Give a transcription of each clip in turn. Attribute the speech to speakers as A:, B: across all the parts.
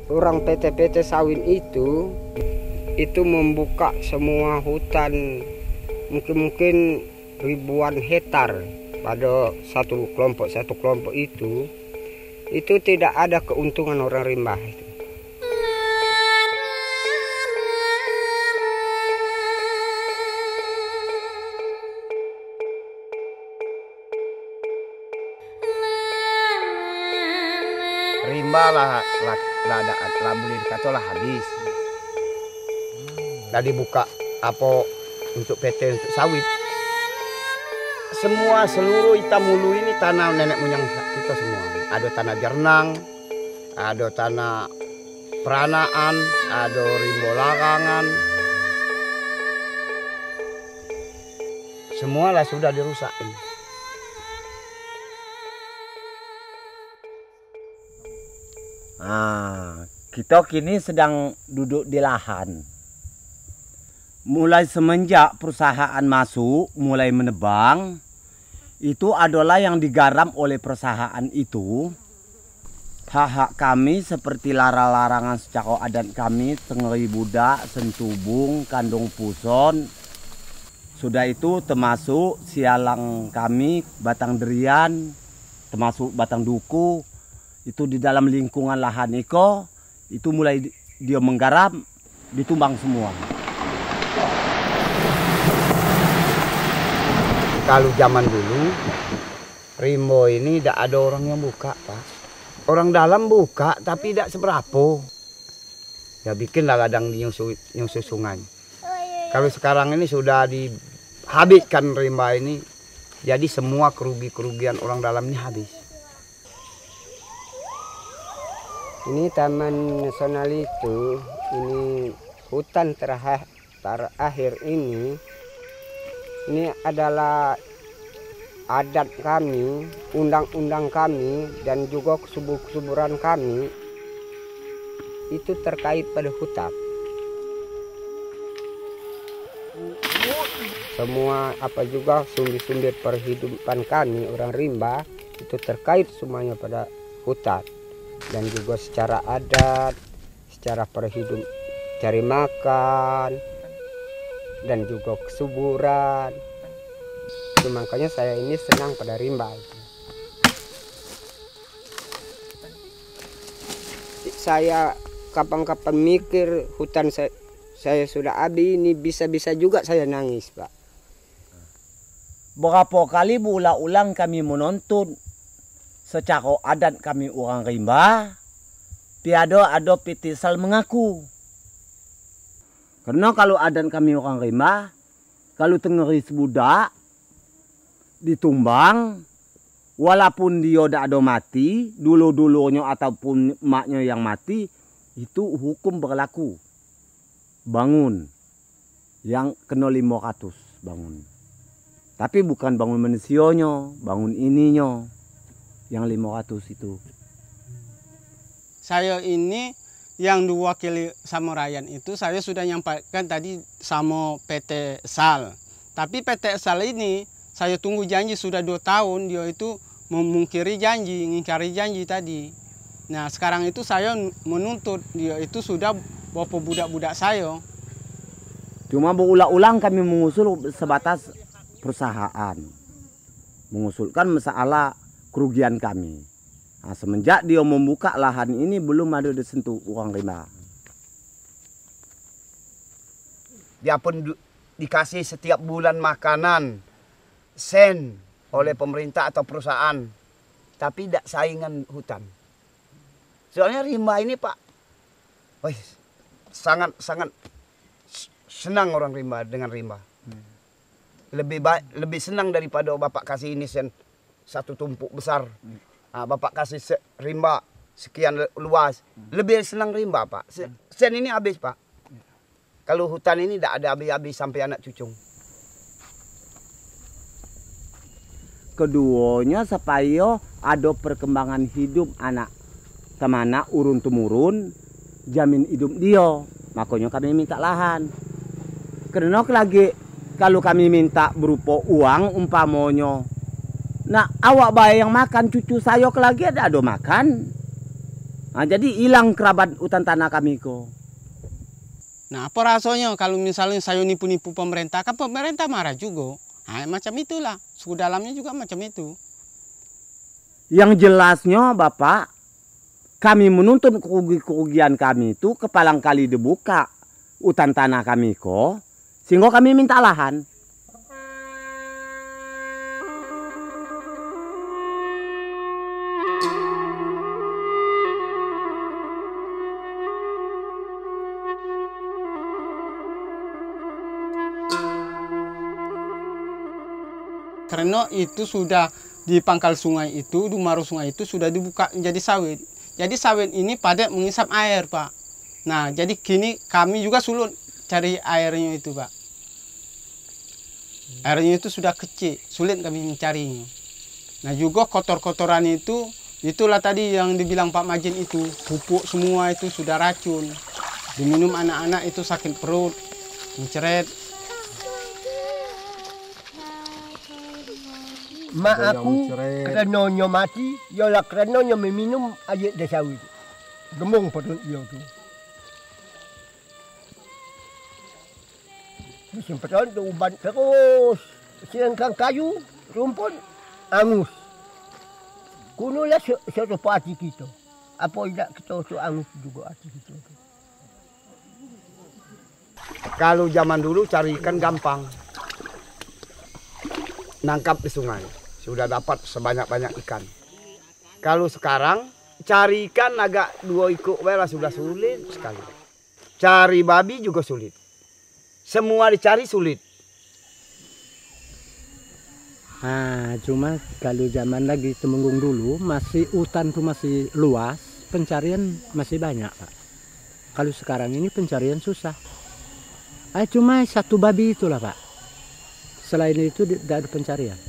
A: orang PT Sawin itu membuka semua hutan mungkin ribuan hektar pada satu kelompok itu tidak ada keuntungan orang rimba itu.
B: Rimba lah boleh dikata lah habis. Lah dibuka apa untuk PT untuk sawit. Seluruh Itamulu ini tanah nenek moyang kita semua. Ada tanah Jernang, ada tanah Peranaan, ada Rimbo Larangan. Semualah sudah dirusak ini.
C: Kita kini sedang duduk di lahan. Mulai semenjak perusahaan masuk, mulai menebang, itu adalah yang digarap oleh perusahaan itu. Hak-hak kami seperti larangan secara adat kami, Tengeri Budak, Sentubung, Kandung Puson. Sudah itu termasuk sialang kami, Batang Derian, termasuk Batang Duku. Itu di dalam lingkungan lahan itu mulai dia menggarap, ditumbang semua.
B: Kalau zaman dulu, Rimbo ini tidak ada orang yang buka, Pak. Orang dalam buka, tapi tidak seberapa. Ya bikinlah ladang di nyusu sungai. Kalau sekarang ini sudah dihabiskan rimba ini, jadi semua kerugian orang dalam ini habis.
A: Ini Taman Nasional itu, ini hutan terakhir ini adalah adat kami, undang-undang kami, dan juga kesuburan kami itu terkait pada hutan. Semua apa juga sumber-sumber perhidupan kami orang rimba itu terkait semuanya pada hutan. Dan juga secara adat, secara perhidupan, cari makan, dan juga kesuburan. Itu makanya saya ini senang pada rimba. Saya kapan-kapan mikir hutan saya sudah habis, ini bisa-bisa juga saya nangis, Pak.
C: Berapa kali berulang-ulang kami menuntut secara adat kami orang rimba, tiada ada PT Sal mengaku. Karena kalau adat kami orang rimba, kalau Tengeri Budak ditumbang, walaupun dia tidak ada mati, dulu-dulunya ataupun maknya yang mati, itu hukum berlaku. Bangun, yang kena 500 bangun. Tapi bukan bangun manusianya, bangun ininya. Yang 500 itu.
D: Saya ini yang diwakili sama rakyat itu saya sudah nyampaikan tadi sama PT Sal. Tapi PT Sal ini saya tunggu janji sudah 2 tahun, dia itu memungkiri janji, mengingkari janji tadi. Nah sekarang itu saya menuntut dia itu sudah bawa budak-budak saya.
C: Cuma berulang-ulang kami mengusul sebatas perusahaan. Mengusulkan masalah kerugian kami. Nah, semenjak dia membuka lahan ini belum ada disentuh orang rimba.
B: Dia pun dikasih setiap bulan makanan sen oleh pemerintah atau perusahaan, tapi tidak saingan hutan. Soalnya rimba ini Pak, sangat senang orang rimba dengan rimba. Lebih senang daripada Bapak kasih ini sen satu tumpuk besar. Bapak kasih rimba sekian luas. Lebih senang rimba, Pak. Sen ini habis, Pak. Kalau hutan ini tidak ada habis-habis sampai anak cucung.
C: Keduanya supaya ada perkembangan hidup anak kemana urun temurun, jamin hidup dia. Makanya kami minta lahan. Karena lagi kalau kami minta berupa uang umpamanya, nah awak bayi yang makan, cucu saya lagi ada makan. Nah, jadi hilang kerabat hutan tanah kami kok.
D: Nah, apa rasanya kalau misalnya saya nipu-nipu pemerintah, kan pemerintah marah juga. Nah, macam itulah. Suku dalamnya juga macam itu.
C: Yang jelasnya Bapak, kami menuntut kerugian kami itu kepalang kali dibuka hutan tanah kami kok, sehingga kami minta lahan.
D: Karena itu sudah di pangkal sungai itu, di maru sungai itu sudah dibuka menjadi sawit. Jadi sawit ini padat mengisap air, Pak. Nah, jadi kini kami juga sulit cari airnya itu, Pak. Airnya itu sudah kecil, sulit kami mencarinya. Nah, juga kotor-kotoran itu, itulah tadi yang dibilang Pak Majin itu, pupuk semua itu sudah racun. Diminum anak-anak itu sakit perut, menceret.
E: Mak aku kerenanya mati, ialah kerenanya meminum air dasawit. Gemung perut dia tu. Disimpan tu uban terus. Sedangkan kayu, rumput, angus. Kunolah satu hati kita. Apa tidak kita tu angus juga hati kita tu.
B: Kalau zaman dulu cari ikan gampang. Nangkap di sungai. Sudah dapat sebanyak-banyak ikan. Kalau sekarang cari ikan agak 2 ikut lah sudah sulit sekali. Cari babi juga sulit. Semua dicari sulit.
F: Nah, cuma kalau zaman lagi Temenggung dulu masih hutan tuh masih luas, pencarian masih banyak, Pak. Kalau sekarang ini pencarian susah. Cuma satu babi itulah, Pak. Selain itu tidak ada pencarian.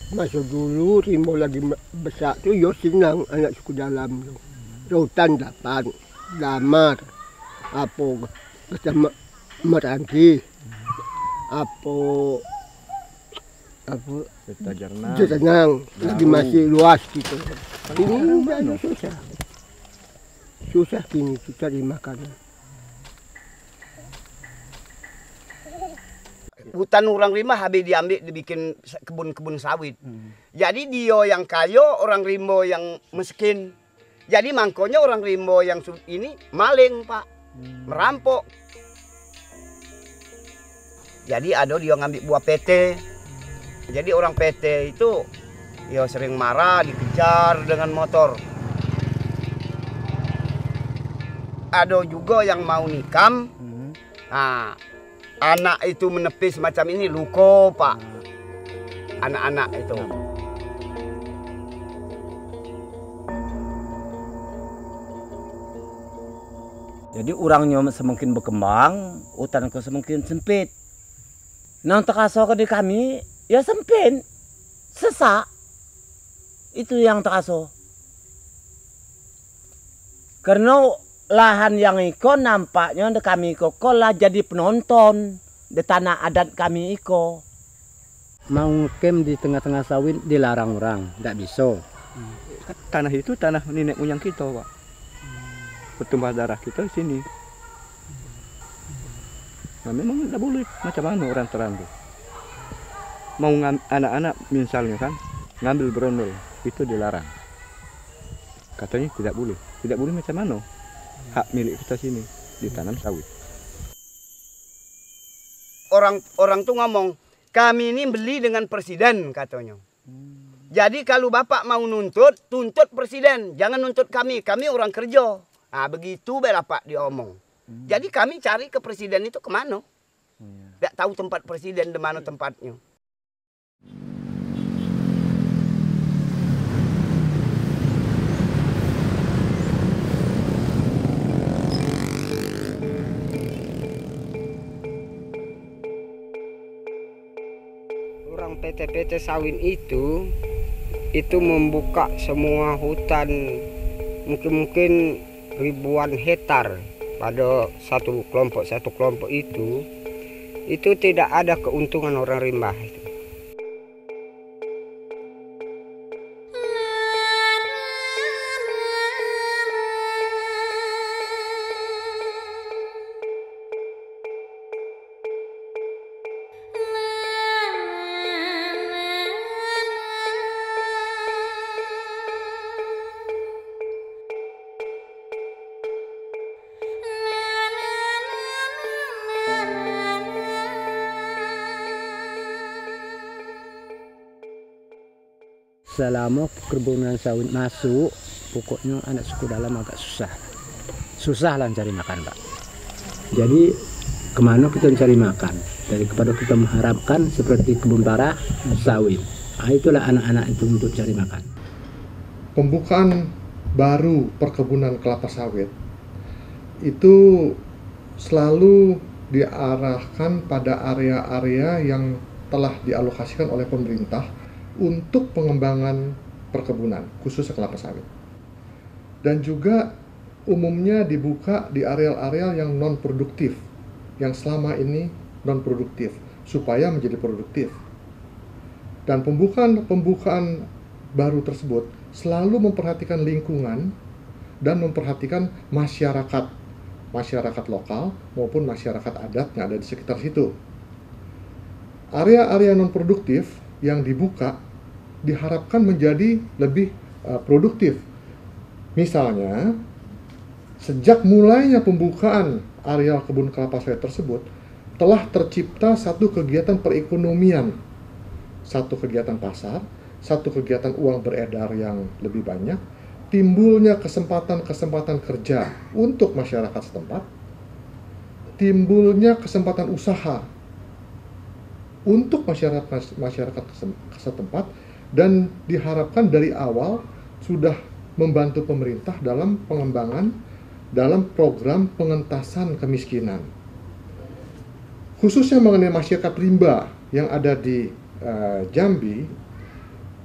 E: Masa dulu rimau lagi besar tu, yo senang anak suku dalam tu. Hutan dapat, damar, apa kata meranti, apa Jetanang, lagi masih luas gitu. Ini susah, susah kini kita cari makanan.
B: Hutan orang rimba habis diambil dibikin kebun-kebun sawit. Jadi dia yang kaya, orang rimbo yang miskin. Jadi mangkonya orang rimbo yang ini maling, Pak. Merampok. Jadi ada dia ngambil buah PT. Jadi orang PT itu ya sering marah, dikejar dengan motor. Ada juga yang mau nikam. Nah, anak itu menepis macam ini luko, Pak. Anak-anak itu.
C: Jadi orangnya semakin berkembang, hutan ke semakin sempit. Nah, terasa ke di kami, ya sempit, sesak. Itu yang terasa. Karena lahan yang iko nampaknya de kami iko lah jadi penonton di tanah adat kami iko.
F: Mau ngecamp di tengah-tengah sawit dilarang orang, tidak bisa.
G: Tanah itu tanah nenek moyang kita, Pak. Bertumpah darah kita di sini. Nah, memang tidak boleh. Macam mana orang terandu? Mau anak-anak misalnya kan, ngambil berondol, itu dilarang. Katanya tidak boleh. Tidak boleh macam mana? Hak milik kita sini, ditanam sawit.
B: Orang tuh ngomong, kami ini beli dengan presiden katanya. Jadi kalau Bapak mau nuntut, tuntut presiden. Jangan nuntut kami orang kerja. Nah begitu Bapak dia omong. Jadi kami cari ke presiden itu kemana? Tidak tahu tempat presiden di mana tempatnya.
A: Orang PT sawit itu membuka semua hutan mungkin ribuan hektar pada satu kelompok itu tidak ada keuntungan orang rimba itu.
F: selama perkebunan sawit masuk, pokoknya anak suku dalam agak susah lah cari makan Pak. Jadi kemana kita mencari makan daripada kita mengharapkan seperti kebun parah sawit. Nah, itulah anak-anak itu untuk cari makan.
H: Pembukaan baru perkebunan kelapa sawit itu selalu diarahkan pada area-area yang telah dialokasikan oleh pemerintah untuk pengembangan perkebunan, khususnya kelapa sawit. Dan juga umumnya dibuka di areal-areal yang non-produktif, yang selama ini non-produktif, supaya menjadi produktif. Dan pembukaan baru tersebut selalu memperhatikan lingkungan dan memperhatikan masyarakat lokal maupun masyarakat adat yang ada di sekitar situ. Area-area non-produktif yang dibuka diharapkan menjadi lebih produktif. Misalnya, sejak mulainya pembukaan areal kebun kelapa sawit tersebut, telah tercipta satu kegiatan perekonomian, satu kegiatan pasar, satu kegiatan uang beredar yang lebih banyak, timbulnya kesempatan-kesempatan kerja untuk masyarakat setempat, timbulnya kesempatan usaha untuk masyarakat setempat, dan diharapkan dari awal sudah membantu pemerintah dalam pengembangan dalam program pengentasan kemiskinan. Khususnya mengenai masyarakat rimba yang ada di Jambi,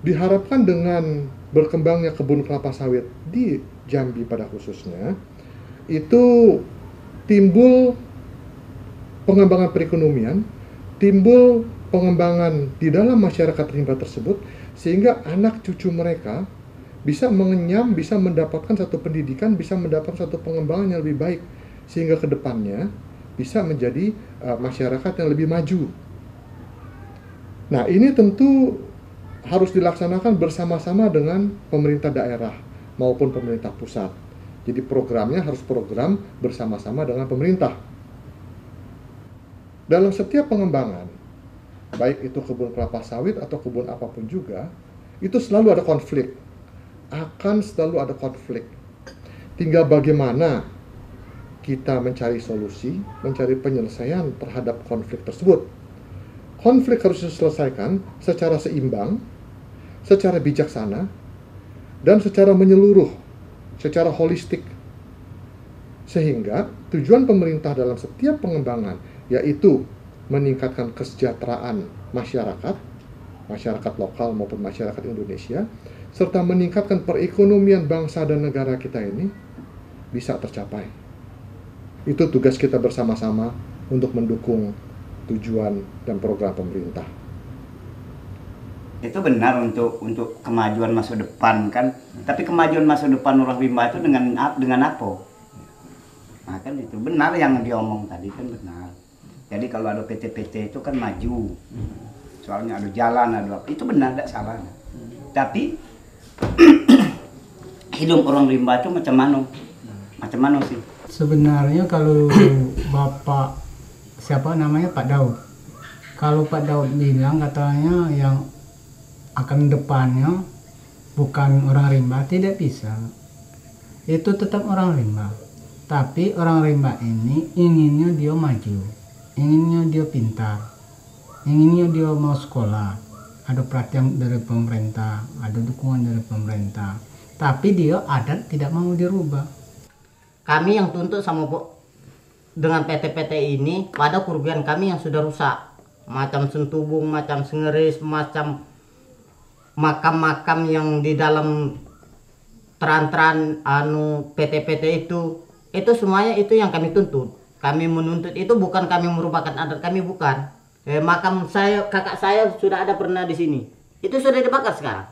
H: diharapkan dengan berkembangnya kebun kelapa sawit di Jambi pada khususnya, itu timbul pengembangan perekonomian, timbul pengembangan di dalam masyarakat rimba tersebut, sehingga anak cucu mereka bisa mengenyam, bisa mendapatkan satu pendidikan, bisa mendapatkan satu pengembangan yang lebih baik, sehingga ke depannya bisa menjadi masyarakat yang lebih maju. Nah, ini tentu harus dilaksanakan bersama-sama dengan pemerintah daerah maupun pemerintah pusat. Jadi programnya harus program bersama-sama dengan pemerintah. Dalam setiap pengembangan, baik itu kebun kelapa sawit atau kebun apapun juga, itu selalu ada konflik. Akan selalu ada konflik. Tinggal bagaimana kita mencari solusi, mencari penyelesaian terhadap konflik tersebut. Konflik harus diselesaikan secara seimbang, secara bijaksana, dan secara menyeluruh, secara holistik. Sehingga tujuan pemerintah dalam setiap pengembangan yaitu meningkatkan kesejahteraan masyarakat lokal maupun masyarakat Indonesia, serta meningkatkan perekonomian bangsa dan negara kita ini bisa tercapai. Itu tugas kita bersama-sama untuk mendukung tujuan dan program pemerintah.
B: Itu benar untuk kemajuan masa depan kan, tapi kemajuan masa depan orang rimba itu dengan apa? Nah kan itu benar yang diomong tadi kan benar. Jadi kalau ada PT-PT itu kan maju, soalnya ada jalan, ada apa, itu benar, tidak salah. Tapi hidup orang rimba itu macam mana sih?
I: Sebenarnya kalau Bapak siapa namanya Pak Daud, kalau Pak Daud bilang katanya yang akan depannya bukan orang rimba, tidak bisa. Itu tetap orang rimba, tapi orang rimba ini inginnya dia maju, inginnya dia pintar, inginnya dia mau sekolah, ada perhatian dari pemerintah, ada dukungan dari pemerintah, tapi dia adat tidak mau dirubah.
J: Kami yang tuntut sama dengan PT-PT ini pada kerugian kami yang sudah rusak, macam Sentubung, macam Sengeris, macam makam-makam yang di dalam teran-teran PT-PT itu semuanya itu yang kami tuntut. Kami menuntut itu bukan kami merupakan adat kami, bukan. Makam saya, kakak saya sudah ada pernah di sini. Itu sudah dibakar sekarang.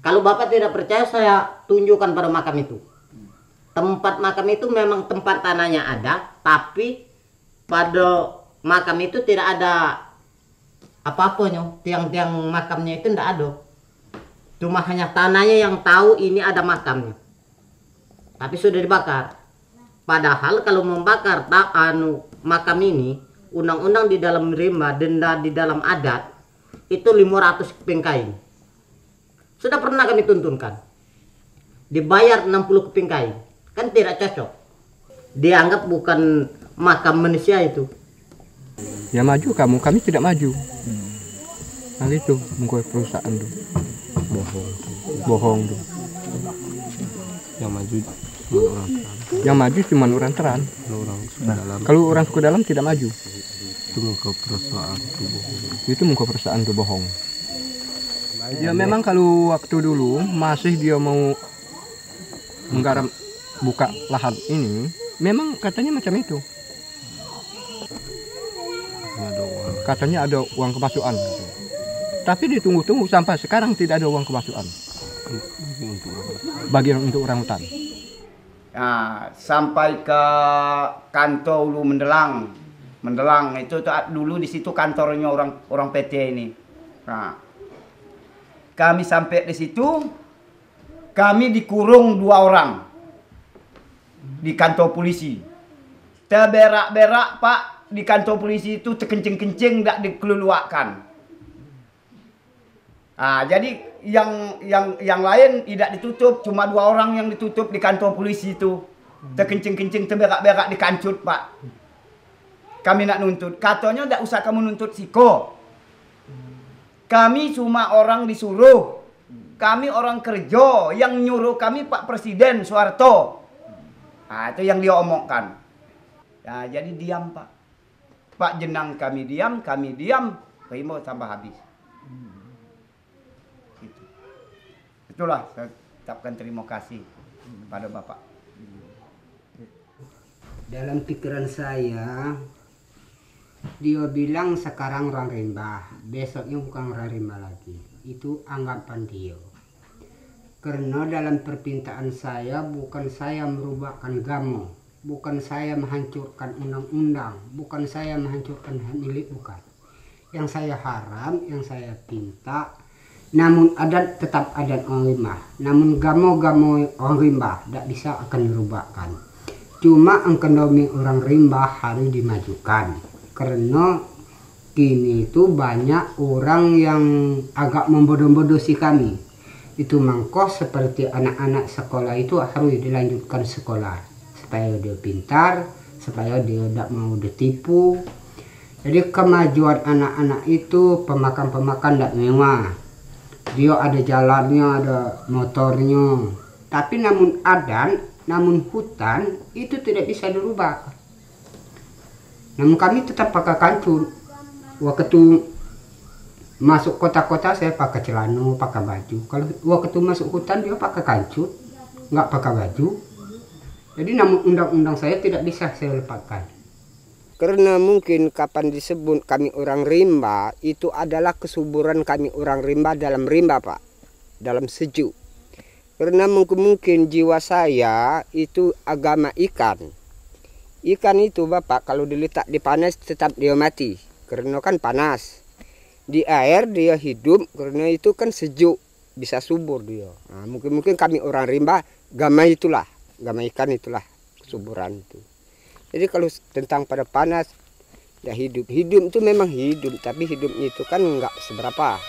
J: Kalau Bapak tidak percaya, saya tunjukkan pada makam itu. Tempat makam itu memang tempat tanahnya ada, tapi pada makam itu tidak ada apa-apanya. Tiang-tiang makamnya itu tidak ada. Cuma hanya tanahnya yang tahu ini ada makamnya. Tapi sudah dibakar. Padahal kalau membakar makam ini, undang-undang di dalam rimba, denda di dalam adat, itu 500 keping kain. Sudah pernah kami tuntunkan. Dibayar 60 keping kain. Kan tidak cocok. Dianggap bukan makam manusia itu.
G: Ya maju kamu, kami tidak maju. Nah gitu, mengkoi perusahaan tuh. Bohong tuh. Yang maju cuma orang teran. Kalau orang suku dalam tidak maju. Itu mengkoi perusahaan tuh bohong. Ya memang kalau waktu dulu masih dia mau menggarap buka lahan ini, memang katanya macam itu. Katanya ada uang kemasukan. Tapi ditunggu-tunggu sampai sekarang tidak ada uang kemasukan. Bagian untuk orang hutan.
B: Nah, sampai ke kantor Ulu Mendelang. Mendelang itu dulu di situ kantornya orang PT ini. Nah, kami sampai di situ, kami dikurung 2 orang di kantor polisi. Terberak-berak Pak, di kantor polisi itu terkencing-kencing tidak dikeluarkan. Nah, jadi yang lain tidak ditutup, cuma 2 orang yang ditutup di kantor polisi itu. Terkencing-kencing, terberak-berak dikancut Pak. Kami nak nuntut, katanya tidak usah kamu nuntut Siko. Kami cuma orang disuruh. Kami orang kerja, yang nyuruh kami Pak Presiden Soeharto. Nah, itu yang dia omongkan. Nah, jadi diam Pak. Pak Jenang kami diam, Primo tambah habis. Gitu. Itulah saya ucapkan terima kasih kepada Bapak.
A: Dalam pikiran saya, dia bilang sekarang orang rimba, besoknya bukan orang rimba lagi. Itu anggapan dia. Karena dalam permintaan saya, bukan saya merubahkan Gamo, bukan saya menghancurkan undang-undang, bukan saya menghancurkan hak milik, bukan. Yang saya harap, yang saya pinta, namun adat tetap adat orang rimba, namun Gamo orang rimba tidak bisa akan dirubahkan. Cuma ekonomi orang rimba harus dimajukan. Karena kini itu banyak orang yang agak membodoh-bodohi kami. Itu mangkos seperti anak-anak sekolah itu harus dilanjutkan sekolah. Supaya dia pintar, supaya dia tidak mau ditipu. Jadi kemajuan anak-anak itu pemakan-pemakan tidak mewah. Dia ada jalannya, ada motornya. Tapi namun adat, namun hutan itu tidak bisa dirubah. Namun kami tetap pakai kancur. Waktu masuk kota-kota saya pakai celana, pakai baju. Kalau waktu masuk hutan dia pakai kancur, nggak pakai baju. Jadi namun undang-undang saya tidak bisa saya lepaskan. Karena mungkin kapan disebut kami orang rimba, itu adalah kesuburan kami orang rimba dalam rimba Pak. Dalam sejuk. Karena mungkin jiwa saya itu agama ikan. Ikan itu Bapak kalau diletak di panas tetap dia mati. Karena kan panas. Di air dia hidup karena itu kan sejuk. Bisa subur dia. Nah, mungkin kami orang rimba, gama itulah. Gama ikan itulah kesuburan itu. Jadi kalau tentang pada panas, ya hidup. Hidup itu memang hidup. Tapi hidupnya itu kan enggak seberapa.